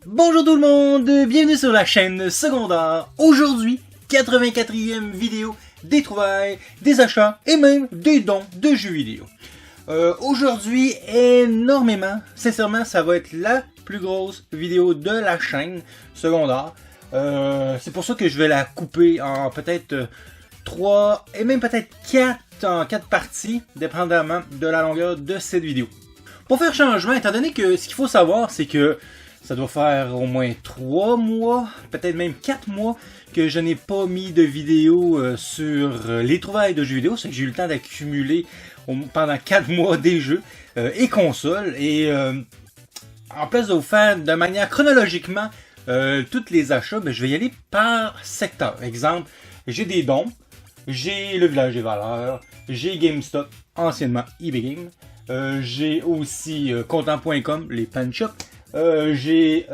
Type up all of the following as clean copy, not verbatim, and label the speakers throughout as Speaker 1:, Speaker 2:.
Speaker 1: Bonjour tout le monde, bienvenue sur la chaîne Secondaire. Aujourd'hui, 84e vidéo des trouvailles, des achats et même des dons de jeux vidéo. Aujourd'hui, énormément, sincèrement, ça va être la plus grosse vidéo de la chaîne Secondaire. C'est pour ça que je vais la couper en peut-être 3 et même peut-être 4 en 4 parties, dépendamment de la longueur de cette vidéo. Pour faire changement, étant donné que ce qu'il faut savoir, c'est que ça doit faire au moins 3 mois, peut-être même 4 mois que je n'ai pas mis de vidéo sur les trouvailles de jeux vidéo. C'est que j'ai eu le temps d'accumuler pendant 4 mois des jeux et consoles. Et en place de vous faire de manière chronologiquement tous les achats, je vais y aller par secteur. Exemple, j'ai des dons, j'ai le village des valeurs, j'ai GameStop, anciennement eBay Game, j'ai aussi Content.com, les pan-shops. J'ai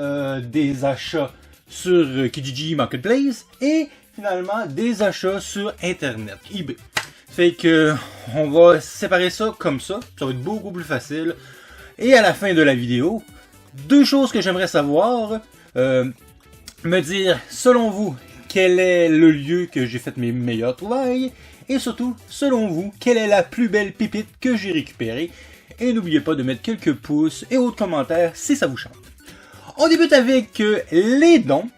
Speaker 1: des achats sur Kijiji Marketplace et finalement des achats sur Internet, eBay. Fait que on va séparer ça comme ça va être beaucoup plus facile. Et à la fin de la vidéo, deux choses que j'aimerais savoir. Me dire, selon vous, quel est le lieu que j'ai fait mes meilleures trouvailles. Et surtout, selon vous, quelle est la plus belle pépite que j'ai récupérée. Et n'oubliez pas de mettre quelques pouces et autres commentaires si ça vous chante. On débute avec les dons.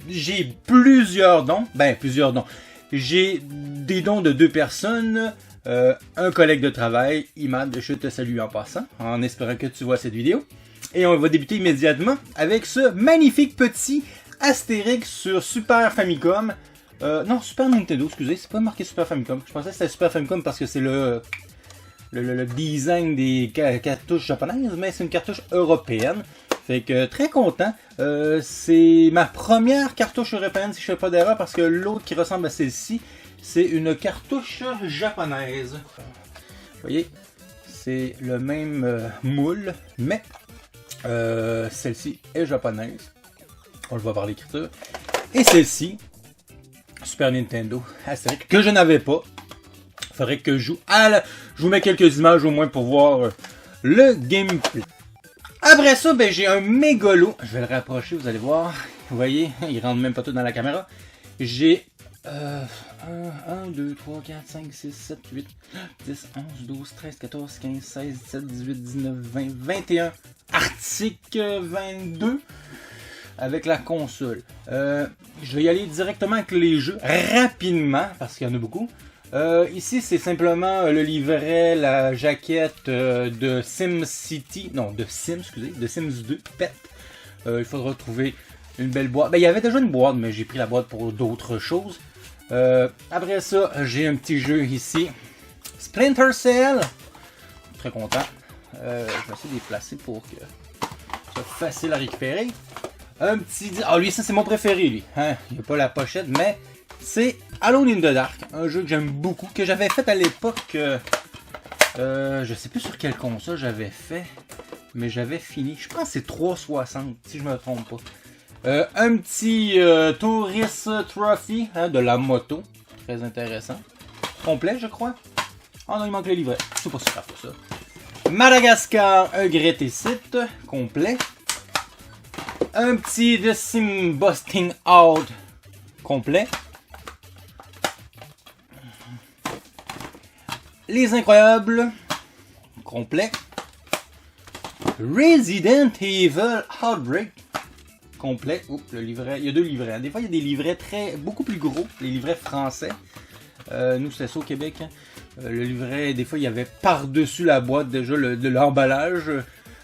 Speaker 1: J'ai plusieurs dons. Plusieurs dons. J'ai des dons de 2 personnes. Un collègue de travail, Imad, je te salue en passant, en espérant que tu vois cette vidéo. Et on va débuter immédiatement avec ce magnifique petit Astérix sur Super Famicom. Non, Super Nintendo, excusez, c'est pas marqué Super Famicom. Je pensais que c'était Super Famicom parce que c'est le design des cartouches japonaises, mais c'est une cartouche européenne. Fait que très content. C'est ma première cartouche européenne si je fais pas d'erreur, parce que l'autre qui ressemble à celle-ci, c'est une cartouche japonaise. Vous voyez, c'est le même moule, mais celle-ci est japonaise. On le voit par l'écriture. Et celle-ci, Super Nintendo, Astérix, que je n'avais pas. Faudrait que je joue je vous mets quelques images au moins pour voir le gameplay. Après ça, j'ai un mégalo. Je vais le rapprocher, vous allez voir. Vous voyez, il rentre même pas tout dans la caméra. J'ai 1, 2, 3, 4, 5, 6, 7, 8, 10, 11, 12, 13, 14, 15, 16, 17, 18, 19, 20, 21. Article 22 avec la console. Je vais y aller directement avec les jeux rapidement parce qu'il y en a beaucoup. Ici, c'est simplement le livret, la jaquette de SimCity, non, de Sims 2, Pet. Il faudra trouver une belle boîte. Il y avait déjà une boîte, mais j'ai pris la boîte pour d'autres choses. Après ça, j'ai un petit jeu ici, Splinter Cell. Très content. Je vais essayer de les placer pour que ce soit facile à récupérer. Un petit... lui, ça c'est mon préféré, lui. Hein? Il n'y a pas la pochette, mais... c'est Alone in the Dark, un jeu que j'aime beaucoup, que j'avais fait à l'époque, je sais plus sur quelle console j'avais fait, mais j'avais fini, je pense que c'est 360, si je me trompe pas. Un petit Tourist Trophy, de la moto, très intéressant, complet je crois. Oh non, il manque le livret, c'est pas super pour ça. Madagascar, un Great Site, complet. Un petit The Sim Busting Out, complet. Les Incroyables, complet. Resident Evil Outbreak, complet. Oups, le livret, il y a 2 livrets. Des fois, il y a des livrets beaucoup plus gros, les livrets français. Nous, c'est ça au Québec. Hein. Le livret, des fois, il y avait par-dessus la boîte déjà de l'emballage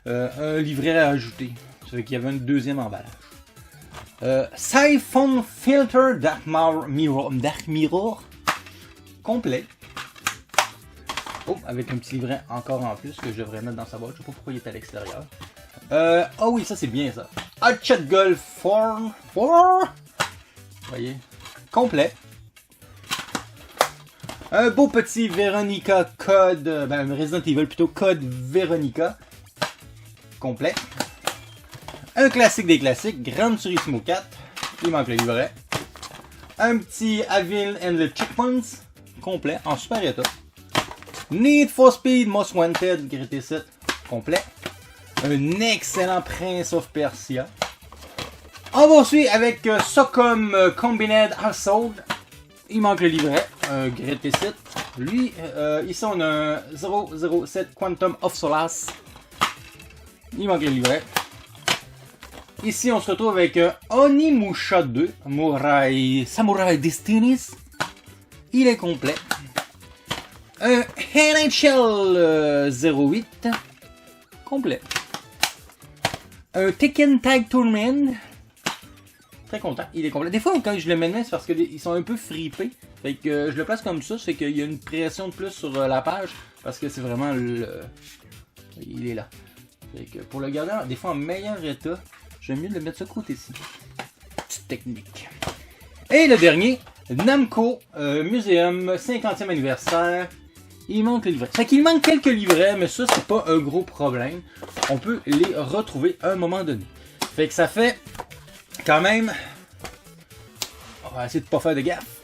Speaker 1: un livret à ajouter. Ça fait qu'il y avait un deuxième emballage. Siphon Filter Dark Mirror, complet. Oh, avec un petit livret encore en plus que je devrais mettre dans sa boîte. Je sais pas pourquoi il est à l'extérieur. Oh oui, ça c'est bien ça. Hotshot Golf 4. Vous voyez, complet. Un beau petit Veronica Code, Resident Evil plutôt, Code Veronica, complet. Un classique des classiques, Gran Turismo 4, il manque le livret. Un petit Avil and the Checkpoints, complet, en super état. Need for Speed Most Wanted, Great Set, complet. Un excellent Prince of Persia. On poursuit avec Socom Combined Household. Il manque le livret. Great Site. Lui, ici on a un 007 Quantum of Solace. Il manque le livret. Ici on se retrouve avec Onimusha 2 Samurai Destinies. Il est complet. Un NHL 08. Complet. Un Tekken Tag Tournament. Très content, il est complet. Des fois, quand je le mets, c'est parce qu'ils sont un peu fripés. Fait que je le place comme ça, c'est qu'il y a une pression de plus sur la page. Parce que c'est vraiment le... Il est là. Fait que pour le garder, des fois en meilleur état, j'aime mieux de le mettre de ce côté-ci. Petite technique. Et le dernier, Namco Museum 50e anniversaire. Il manque le livret. Fait qu'il manque quelques livrets, mais ça, c'est pas un gros problème. On peut les retrouver à un moment donné. Fait que ça fait quand même... On va essayer de pas faire de gaffe.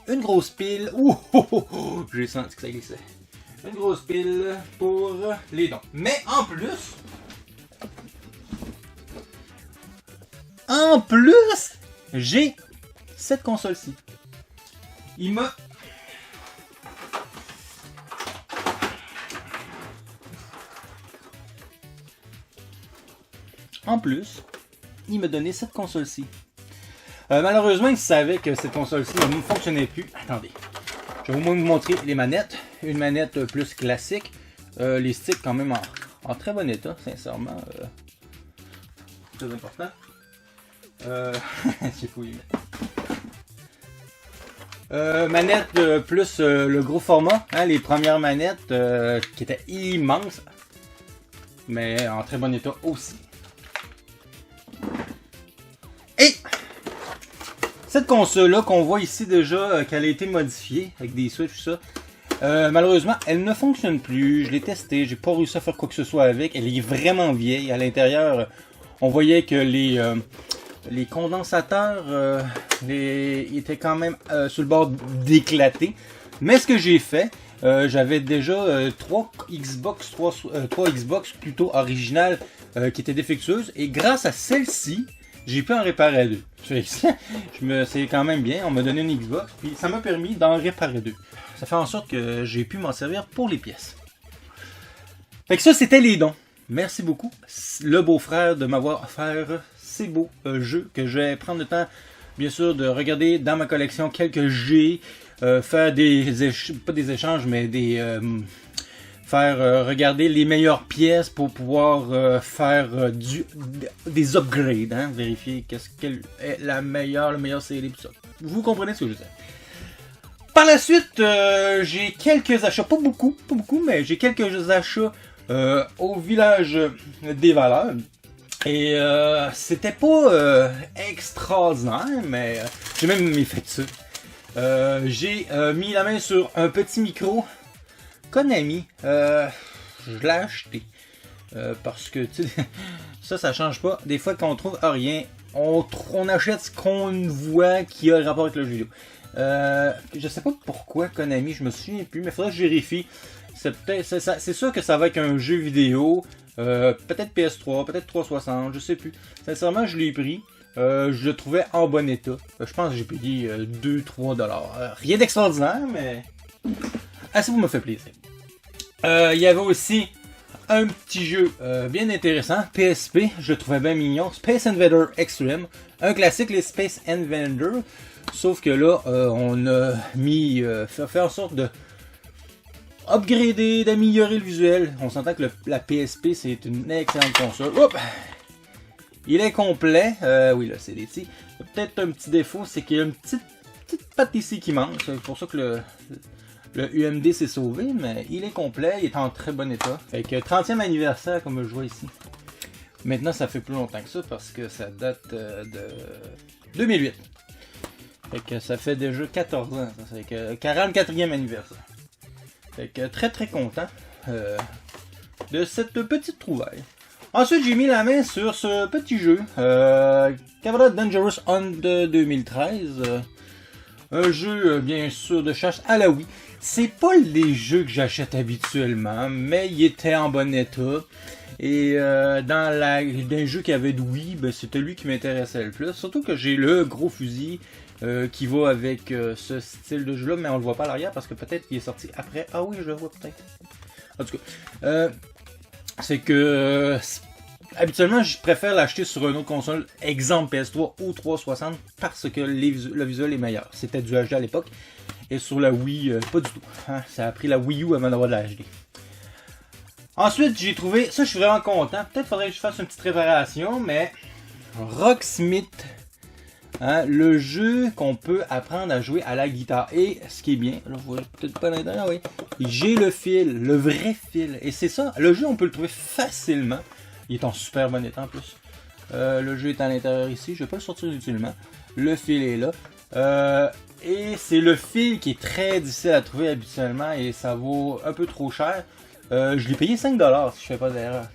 Speaker 1: Une grosse pile. J'ai senti que ça glissait. Une grosse pile pour les dons. Mais en plus, j'ai cette console-ci. Il m'a... En plus, il m'a donné cette console-ci. Malheureusement, il savait que cette console-ci ne fonctionnait plus. Attendez. Je vais vous montrer les manettes. Une manette plus classique. Les sticks quand même en très bon état, sincèrement. Très important. J'ai fouillé. Manette plus le gros format. Hein, les premières manettes qui étaient immenses. Mais en très bon état aussi. Et cette console-là qu'on voit ici déjà qu'elle a été modifiée avec des switches tout ça. Malheureusement, elle ne fonctionne plus. Je l'ai testé, j'ai pas réussi à faire quoi que ce soit avec. Elle est vraiment vieille. À l'intérieur, on voyait que les condensateurs ils étaient quand même sur le bord d'éclater. Mais ce que j'ai fait, j'avais déjà 3 Xbox plutôt originales qui étaient défectueuses. Et grâce à celle-ci, j'ai pu en réparer 2. C'est quand même bien. On m'a donné une Xbox, puis ça m'a permis d'en réparer 2. Ça fait en sorte que j'ai pu m'en servir pour les pièces. Fait que ça, c'était les dons. Merci beaucoup, le beau-frère, de m'avoir offert ces beaux jeux que je vais prendre le temps, bien sûr, de regarder dans ma collection quelques G, faire pas des échanges, mais faire regarder les meilleures pièces pour pouvoir faire des upgrades, hein, vérifier quelle est la meilleure série, tout ça. Vous comprenez ce que je veux dire. Par la suite, j'ai quelques achats, pas beaucoup, mais j'ai quelques achats au village des valeurs. Et c'était pas extraordinaire, mais j'ai même fait ça. J'ai mis la main sur un petit micro Konami. Je l'ai acheté. Parce que tu sais, ça change pas. Des fois quand on trouve rien, on achète ce qu'on voit qui a rapport avec le jeu vidéo. Je sais pas pourquoi Konami, je me souviens plus, mais il faudrait que je vérifie. C'est sûr que ça va être un jeu vidéo, peut-être PS3, peut-être 360, je sais plus. Sincèrement, je l'ai pris. Je le trouvais en bon état. Je pense que j'ai payé 2-3$. Rien d'extraordinaire, mais assez pour me faire plaisir. Il y avait aussi un petit jeu bien intéressant, PSP, je le trouvais bien mignon, Space Invader Extreme, un classique, les Space Invader, sauf que là, on a mis, fait en sorte de upgrader, d'améliorer le visuel. On s'entend que la PSP, c'est une excellente console. Oups! Il est complet, oui là, c'est des petits. Peut-être un petit défaut, c'est qu'il y a une petite patte ici qui manque, c'est pour ça que le UMD s'est sauvé, mais il est complet, il est en très bon état. Fait que 30e anniversaire, comme je vois ici. Maintenant, ça fait plus longtemps que ça, parce que ça date de 2008. Fait que ça fait déjà 14 ans, ça fait que 44e anniversaire. Fait que très très content de cette petite trouvaille. Ensuite, j'ai mis la main sur ce petit jeu, Cavalier Dangerous Hunt de 2013. Un jeu, bien sûr, de chasse à la Wii. C'est pas les jeux que j'achète habituellement, mais il était en bon état. Et dans les jeux qui avaient de Wii, ben, c'était lui qui m'intéressait le plus. Surtout que j'ai le gros fusil qui va avec ce style de jeu-là, mais on le voit pas à l'arrière parce que peut-être qu'il est sorti après. Ah oui, je le vois peut-être. En tout cas, c'est que habituellement, je préfère l'acheter sur une autre console, exemple PS3 ou 360, parce que le visuel est meilleur. C'était du HD à l'époque. Et sur la Wii, pas du tout. Hein? Ça a pris la Wii U avant d'avoir de la HD. Ensuite, j'ai trouvé, ça je suis vraiment content, peut-être faudrait que je fasse une petite réparation, mais Rocksmith, hein, le jeu qu'on peut apprendre à jouer à la guitare. Et ce qui est bien, là vous voyez peut-être pas l'intérieur, oui, j'ai le fil, le vrai fil, et c'est ça, le jeu on peut le trouver facilement, il est en super bon état en plus. Le jeu est à l'intérieur ici, je vais pas le sortir utilement, le fil est là, et c'est le fil qui est très difficile à trouver habituellement et ça vaut un peu trop cher. Je l'ai payé 5$ si je fais pas d'erreur.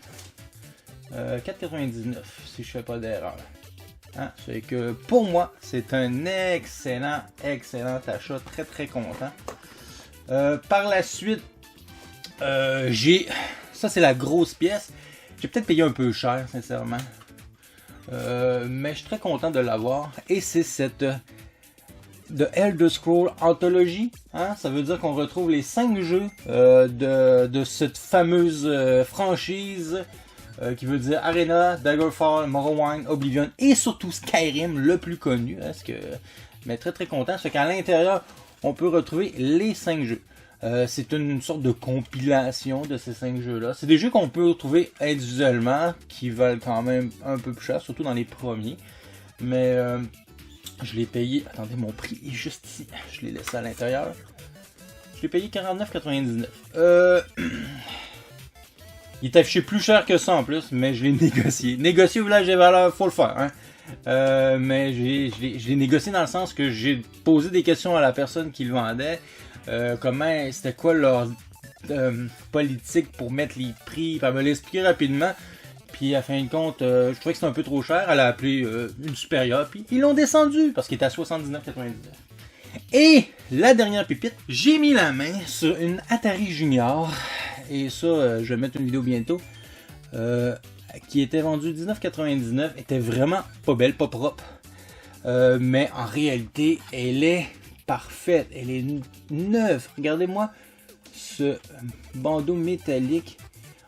Speaker 1: 4,99$ si je fais pas d'erreur. Hein? C'est que pour moi, c'est un excellent achat. Très très content. Par la suite, j'ai... Ça c'est la grosse pièce. J'ai peut-être payé un peu cher, sincèrement. Mais je suis très content de l'avoir. Et c'est cette... de Elder Scrolls Anthology, hein? Ça veut dire qu'on retrouve les 5 jeux de cette fameuse franchise qui veut dire Arena, Daggerfall, Morrowind, Oblivion et surtout Skyrim, le plus connu. Hein, mais très très content, c'est qu'à l'intérieur on peut retrouver les 5 jeux. C'est une sorte de compilation de ces 5 jeux-là. C'est des jeux qu'on peut retrouver individuellement, qui valent quand même un peu plus cher, surtout dans les premiers. Mais... je l'ai payé, attendez, mon prix est juste ici, je l'ai laissé à l'intérieur. Je l'ai payé 49,99. Il est affiché plus cher que ça en plus, mais je l'ai négocié. Négocier au village des valeurs, faut le faire. Hein? Mais je l'ai négocié dans le sens que j'ai posé des questions à la personne qui le vendait. Comment, c'était quoi leur politique pour mettre les prix. Elle me l'a expliqué rapidement. Puis à fin de compte, je trouvais que c'était un peu trop cher. Elle a appelé une supérieure. Puis ils l'ont descendu parce qu'il était à 79,99. Et la dernière pépite, j'ai mis la main sur une Atari Junior. Et ça, je vais mettre une vidéo bientôt. Qui était vendue 19,99. Était vraiment pas belle, pas propre. Mais en réalité, elle est parfaite. Elle est neuve. Regardez-moi ce bandeau métallique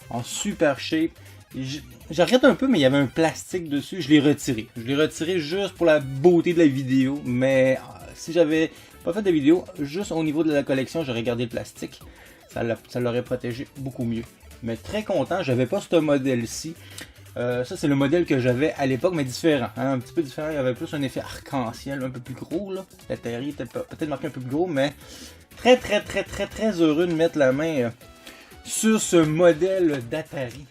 Speaker 1: en super shape. Je regrette un peu, mais il y avait un plastique dessus. Je l'ai retiré. Je l'ai retiré juste pour la beauté de la vidéo. Mais si j'avais pas fait de vidéo, juste au niveau de la collection, j'aurais gardé le plastique. Ça l'aurait protégé beaucoup mieux. Mais très content. J'avais pas ce modèle-ci. Ça, c'est le modèle que j'avais à l'époque, mais différent. Hein, un petit peu différent. Il y avait plus un effet arc-en-ciel, un peu plus gros. L'Atari était peut-être marqué un peu plus gros, mais très heureux de mettre la main sur ce modèle d'Atari.